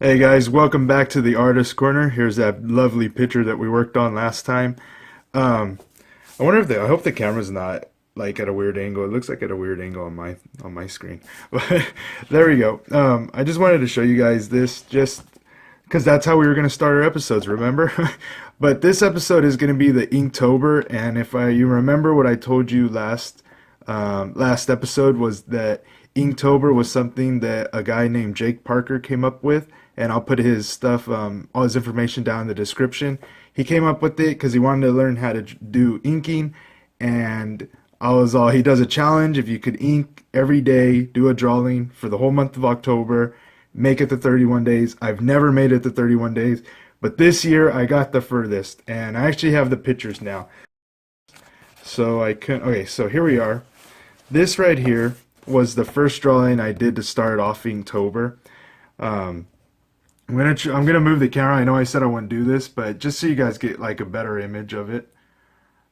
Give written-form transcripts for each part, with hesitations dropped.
Hey guys, welcome back to the Artist Corner. Here's that lovely picture that we worked on last time. Um, I wonder if I hope the camera's not like at a weird angle. It looks like at a weird angle on my screen. But there we go. I just wanted to show you guys this just because that's how we were going to start our episodes, remember? But this episode is going to be the Inktober, and if you remember what I told you last episode was that Inktober was something that a guy named Jake Parker came up with, and I'll put his stuff, all his information down in the description. He came up with it because he wanted to learn how to do inking, and he does a challenge. If you could ink every day, do a drawing for the whole month of October, make it to 31 days. I've never made it to 31 days, but this year I got the furthest, and I actually have the pictures now. Okay, so here we are. This right here was the first drawing I did to start off Inktober. Um, I'm gonna move the camera. I know I said I wouldn't do this, but just so you guys get like a better image of it.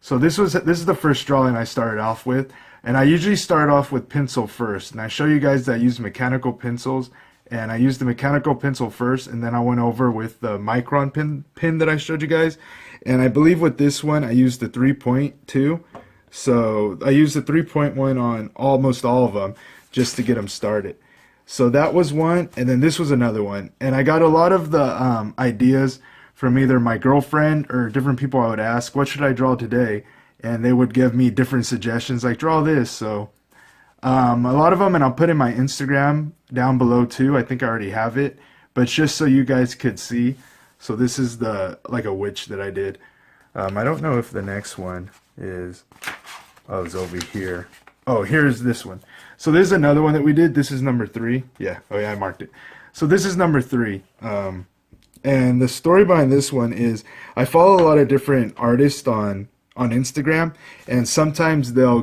So this is the first drawing I started off with, and I usually start off with pencil first. And I show you guys that I use mechanical pencils, and I used the mechanical pencil first, and then I went over with the micron pen that I showed you guys. And I believe with this one I used the 3.2. So I used the 3.1 on almost all of them just to get them started. So that was one, and then this was another one. And I got a lot of the ideas from either my girlfriend or different people I would ask, what should I draw today? And they would give me different suggestions, like draw this. So a lot of them, and I'll put in my Instagram down below too. I think I already have it, but just so you guys could see. So this is like a witch that I did. I don't know if the next one is, oh, it's over here. Oh, here's this one. So this is another one that we did. This is number 3. Yeah. Oh yeah, I marked it. So this is number 3. And the story behind this one is I follow a lot of different artists on Instagram, and sometimes they'll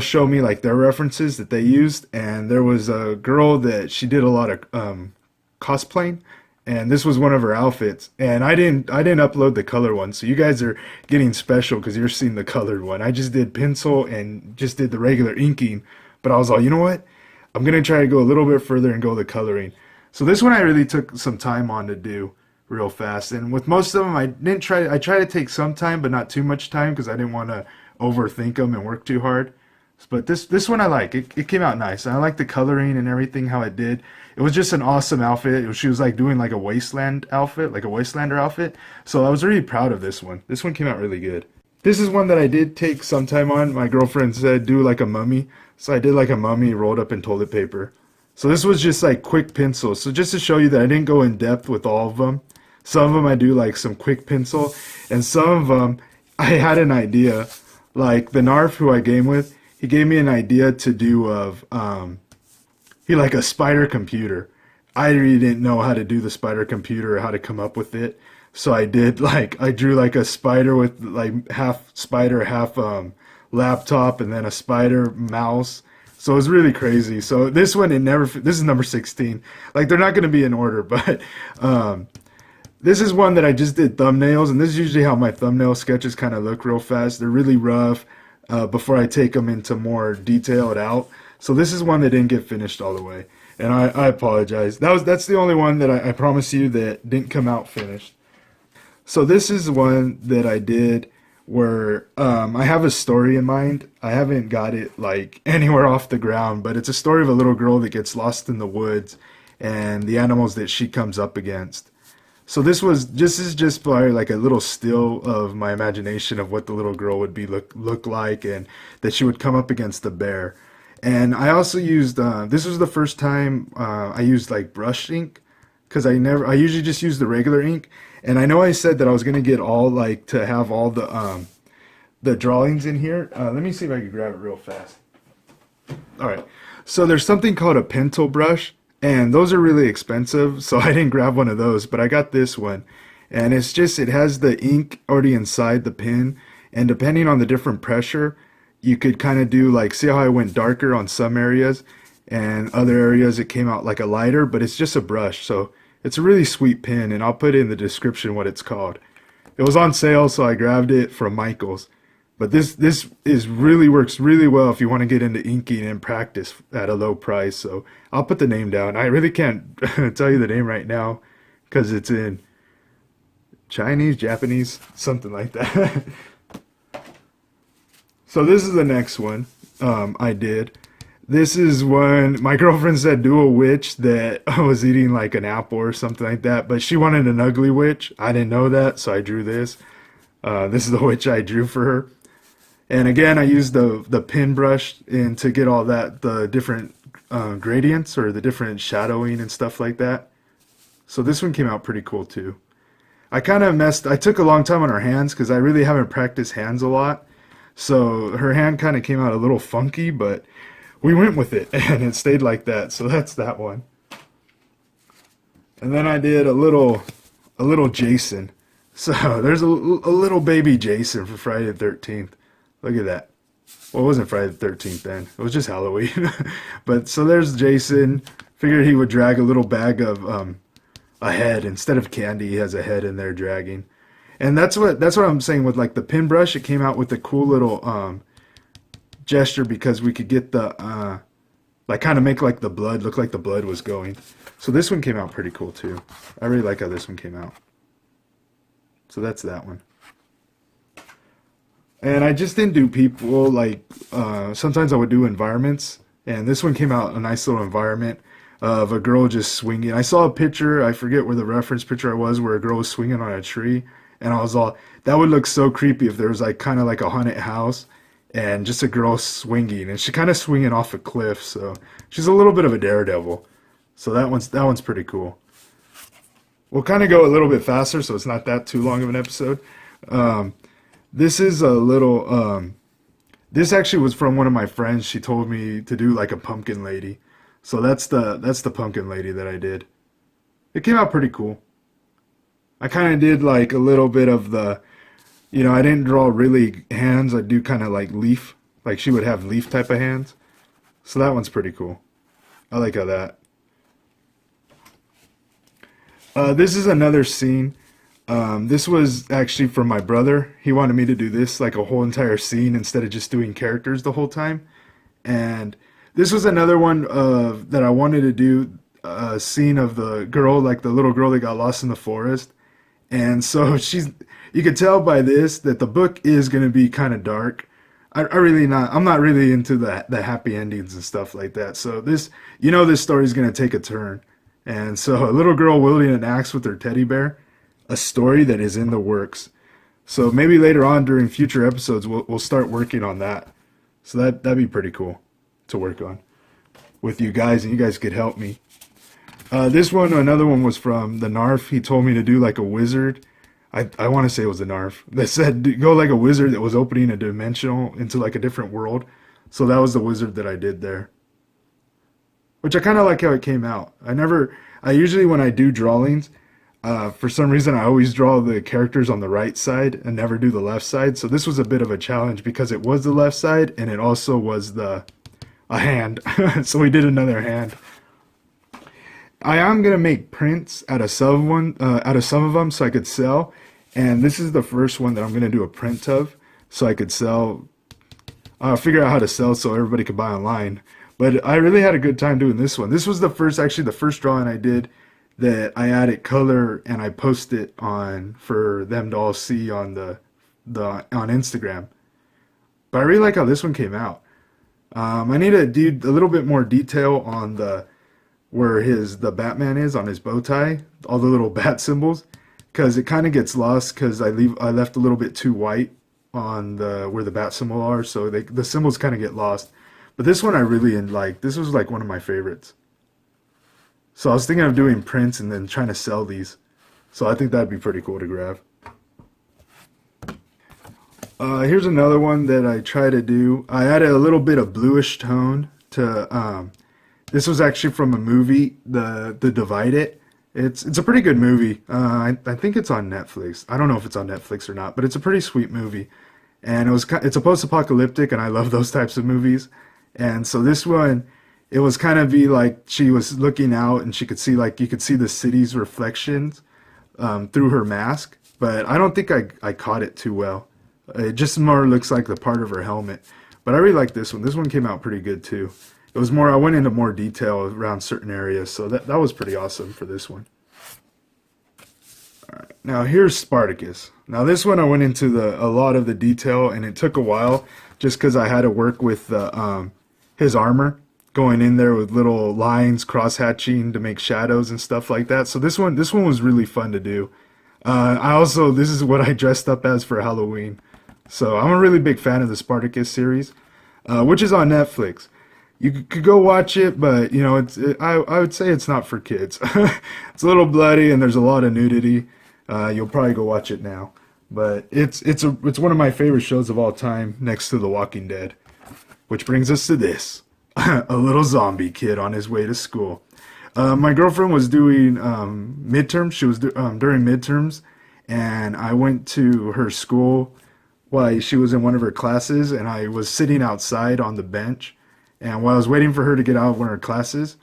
show me like their references that they used. And there was a girl that she did a lot of cosplaying, and this was one of her outfits. And I didn't upload the color one, so you guys are getting special because you're seeing the colored one. I just did pencil and just did the regular inking, but I was all, you know what, I'm gonna try to go a little bit further and go the coloring. So this one I really took some time on to do real fast, and with most of them I try to take some time but not too much time because I didn't want to overthink them and work too hard. But this one I like. It came out nice. I like the coloring and everything, how it did. It was just an awesome outfit. She was like doing like a wasteland outfit, like a wastelander outfit. So I was really proud of this one. This one came out really good. This is one that I did take some time on. My girlfriend said do like a mummy. So I did like a mummy rolled up in toilet paper. So this was just like quick pencil. So just to show you that I didn't go in depth with all of them. Some of them I do like some quick pencil. And some of them I had an idea. Like the Narf who I game with, he gave me an idea to do of he like a spider computer. I really didn't know how to do the spider computer or how to come up with it. So I drew like a spider with like half spider, half laptop, and then a spider mouse. So it was really crazy. So this one this is number 16. Like they're not going to be in order, but this is one that I just did thumbnails, and this is usually how my thumbnail sketches kind of look real fast. They're really rough before I take them into more detailed out. So this is one that didn't get finished all the way, and I apologize. That's the only one that I promise you that didn't come out finished. So this is one that I did where I have a story in mind. I haven't got it like anywhere off the ground, but it's a story of a little girl that gets lost in the woods and the animals that she comes up against. So this is just probably like a little still of my imagination of what the little girl would look like, and that she would come up against the bear. And I also used this was the first time I used like brush ink, because I usually just use the regular ink. And I know I said that I was gonna get all like to have all the drawings in here. Let me see if I can grab it real fast. All right, so there's something called a Pentel brush, and those are really expensive, so I didn't grab one of those, but I got this one. And it has the ink already inside the pen, and depending on the different pressure, you could kind of do like, see how I went darker on some areas, and other areas it came out like a lighter, but it's just a brush. So it's a really sweet pen, and I'll put in the description what it's called. It was on sale, so I grabbed it from Michael's. But this is really works really well if you want to get into inking and practice at a low price. So I'll put the name down. I really can't tell you the name right now because it's in Chinese, Japanese, something like that. So this is the next one I did. This is when my girlfriend said do a witch that was eating like an apple or something like that, but she wanted an ugly witch. I didn't know that, so I drew this. This is the witch I drew for her. And again, I used the pen brush and to get all that, the different gradients or the different shadowing and stuff like that. So this one came out pretty cool too. I took a long time on her hands because I really haven't practiced hands a lot. So her hand kind of came out a little funky, but we went with it and it stayed like that. So that's that one. And then I did a little Jason. So there's a little baby Jason for Friday the 13th. Look at that. Well, it wasn't Friday the 13th then. It was just Halloween. But so there's Jason. Figured he would drag a little bag of a head. Instead of candy, he has a head in there dragging. And that's what I'm saying with like the pen brush. It came out with a cool little gesture because we could get the like kind of make like the blood look like the blood was going. So this one came out pretty cool too. I really like how this one came out. So that's that one. And I just didn't do people, like, sometimes I would do environments, and this one came out a nice little environment of a girl just swinging. I saw a picture, I forget where the reference picture was, where a girl was swinging on a tree, and I was all, that would look so creepy if there was, like, kind of like a haunted house, and just a girl swinging, and she kind of swinging off a cliff, so she's a little bit of a daredevil. So that one's pretty cool. We'll kind of go a little bit faster, so it's not that too long of an episode. This is a little, this actually was from one of my friends. She told me to do like a pumpkin lady. So that's the pumpkin lady that I did. It came out pretty cool. I kind of did like a little bit of the, I didn't draw really hands. I do kind of like leaf, like she would have leaf type of hands. So that one's pretty cool. I like how that. This is another scene. This was actually from my brother. He wanted me to do this, like a whole entire scene instead of just doing characters the whole time. And this was another one that I wanted to do, a scene of the girl, like the little girl that got lost in the forest. And so you could tell by this that the book is going to be kind of dark. I'm not really into the happy endings and stuff like that. So this story is going to take a turn. And so a little girl wielding an axe with her teddy bear. A story that is in the works. So maybe later on during future episodes we'll start working on that. So that'd be pretty cool to work on with you guys, and you guys could help me. Another one was from the Narf. He told me to do like a wizard. I want to say it was the Narf. That said go like a wizard that was opening a dimensional into like a different world. So that was the wizard that I did there. Which I kind of like how it came out. I usually when I do drawings, for some reason, I always draw the characters on the right side and never do the left side. So this was a bit of a challenge because it was the left side and it also was a hand. So we did another hand. I am gonna make prints out of some of them so I could sell. And this is the first one that I'm gonna do a print of so I could sell. Figure out how to sell so everybody could buy online. But I really had a good time doing this one. This was the first drawing I did that I added color and I post it on for them to all see on on Instagram. But I really like how this one came out. I need to do a little bit more detail on where the Batman is on his bow tie, all the little bat symbols, because it kind of gets lost because I left a little bit too white on where the bat symbol are, so the symbols kind of get lost. But this one I really liked. This was like one of my favorites. So I was thinking of doing prints and then trying to sell these. So I think that'd be pretty cool to grab. Here's another one that I try to do. I added a little bit of bluish tone to, this was actually from a movie, the Divide It. It's a pretty good movie. I think it's on Netflix. I don't know if it's on Netflix or not, but it's a pretty sweet movie. And it's a post-apocalyptic, and I love those types of movies. And so this one, it was kind of be like she was looking out and she could see, like, you could see the city's reflections through her mask. But I don't think I caught it too well. It just more looks like the part of her helmet. But I really like this one. This one came out pretty good too. It was more, I went into more detail around certain areas, so that was pretty awesome for this one. All right, now here's Spartacus. Now this one I went into a lot of the detail, and it took a while just because I had to work with his armor, going in there with little lines, cross-hatching to make shadows and stuff like that. So this one was really fun to do. This is what I dressed up as for Halloween. So I'm a really big fan of the Spartacus series, which is on Netflix. You could go watch it, but you know, I would say it's not for kids. It's a little bloody and there's a lot of nudity. You'll probably go watch it now, but it's one of my favorite shows of all time, next to The Walking Dead. Which brings us to this: a little zombie kid on his way to school. My girlfriend was doing midterms. She was during midterms, and I went to her school while she was in one of her classes, and I was sitting outside on the bench. And while I was waiting for her to get out of one of her classes,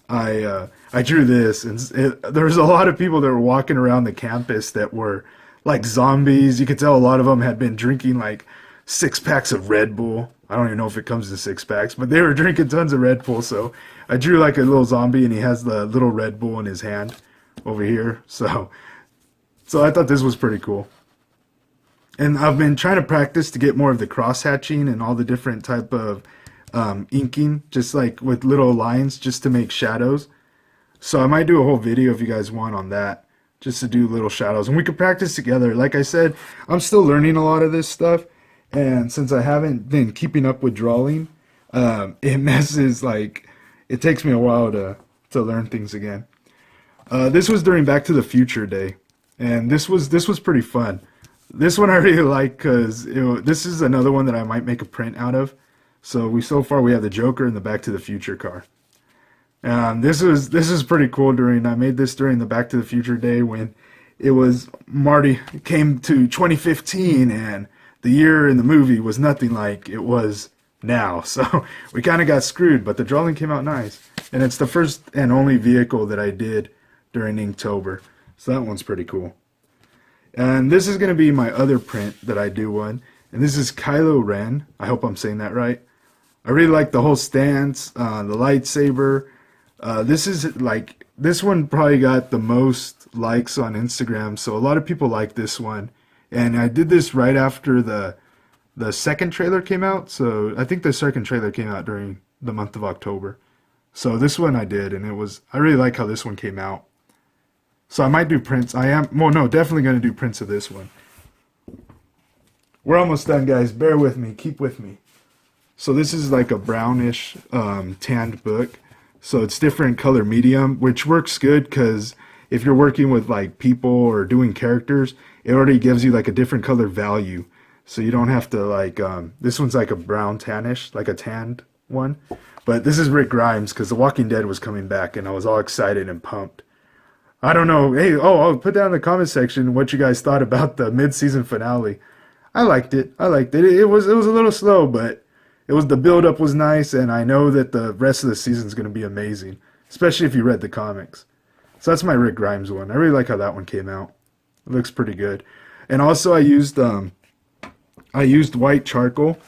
I drew this, and there was a lot of people that were walking around the campus that were like zombies. You could tell a lot of them had been drinking like 6 packs of Red Bull. I don't even know if it comes in 6 packs, but they were drinking tons of Red Bull. So I drew like a little zombie, and he has the little Red Bull in his hand over here. So I thought this was pretty cool. And I've been trying to practice to get more of the cross-hatching and all the different type of inking, just like with little lines, just to make shadows. So I might do a whole video if you guys want on that, just to do little shadows, and we could practice together. Like I said, I'm still learning a lot of this stuff, and since I haven't been keeping up with drawing, it messes, like, it takes me a while to learn things again. This was during Back to the Future Day, and this was pretty fun. This one I really like because this is another one that I might make a print out of. So far we have the Joker and the Back to the Future car. This is pretty cool. I made this during the Back to the Future Day when it was Marty came to 2015, and the year in the movie was nothing like it was now. So we kind of got screwed, but the drawing came out nice. And it's the first and only vehicle that I did during Inktober. So that one's pretty cool. And this is going to be my other print that I do one. And this is Kylo Ren. I hope I'm saying that right. I really like the whole stance, the lightsaber. This one probably got the most likes on Instagram, so a lot of people like this one. And I did this right after the second trailer came out, so I think the second trailer came out during the month of October. So this one I did, and I really like how this one came out. So I might do prints. Definitely going to do prints of this one. We're almost done, guys. Bear with me. Keep with me. So this is like a brownish tanned book. So it's different color medium, which works good because if you're working with like people or doing characters, it already gives you like a different color value. So you don't have to like, this one's like a brown tannish, like a tanned one. But this is Rick Grimes because The Walking Dead was coming back, and I was all excited and pumped. I don't know. Hey, I'll put down in the comment section what you guys thought about the mid-season finale. I liked it. It was a little slow, but the build-up was nice, and I know that the rest of the season is going to be amazing, especially if you read the comics. So that's my Rick Grimes one. I really like how that one came out. It looks pretty good. And also I used white charcoal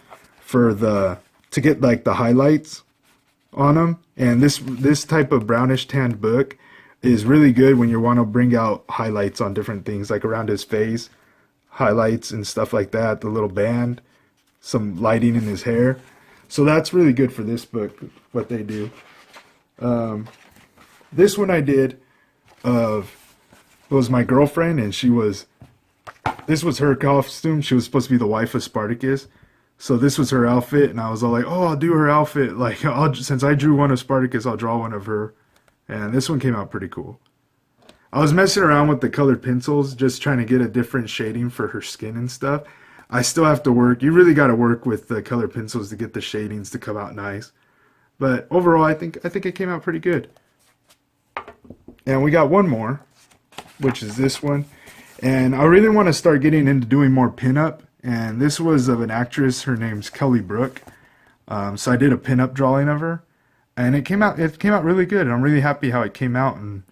to get like the highlights on them. And this type of brownish tanned book is really good when you want to bring out highlights on different things, like around his face, highlights and stuff like that, the little band, some lighting in his hair. So that's really good for this book, what they do. This one I did it was my girlfriend, and this was her costume. She was supposed to be the wife of Spartacus. So this was her outfit, and I was all like, oh, I'll do her outfit. Like, since I drew one of Spartacus, I'll draw one of her. And this one came out pretty cool. I was messing around with the colored pencils, just trying to get a different shading for her skin and stuff. I still have to work. You really got to work with the colored pencils to get the shadings to come out nice. But overall, I think it came out pretty good. And we got one more, which is this one. And I really want to start getting into doing more pinup. And this was of an actress. Her name's Kelly Brook. So I did a pinup drawing of her. And it came out really good. And I'm really happy how it came out and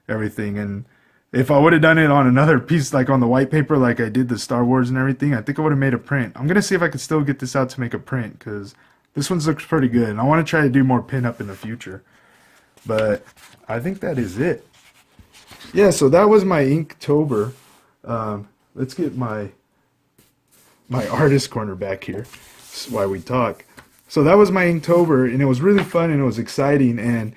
everything. And If I would have done it on another piece, like on the white paper, like I did the Star Wars and everything, I think I would have made a print. I'm gonna see if I can still get this out to make a print, because this one looks pretty good, and I want to try to do more pinup in the future. But I think that is it. Yeah, so that was my Inktober. Let's get my artist corner back here. That's why we talk. So that was my Inktober, and it was really fun and it was exciting. And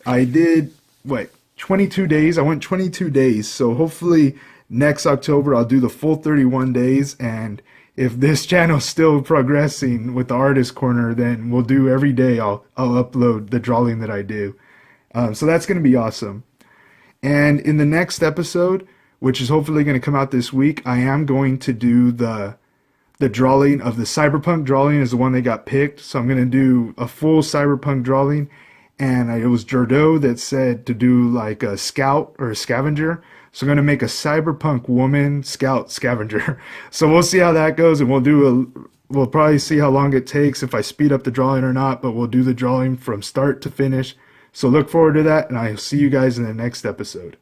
I did what, 22 days. I went 22 days. So hopefully next October I'll do the full 31 days. And if this channel's still progressing with the artist corner, then we'll do every day. I'll upload the drawing that I do. So that's going to be awesome. And in the next episode, which is hopefully going to come out this week, I am going to do the drawing of the cyberpunk drawing is the one that got picked. So I'm going to do a full cyberpunk drawing. And it was Jordo that said to do like a scout or a scavenger. So I'm going to make a cyberpunk woman scout scavenger. So we'll see how that goes, and we'll probably see how long it takes, if I speed up the drawing or not, but we'll do the drawing from start to finish. So look forward to that, and I'll see you guys in the next episode.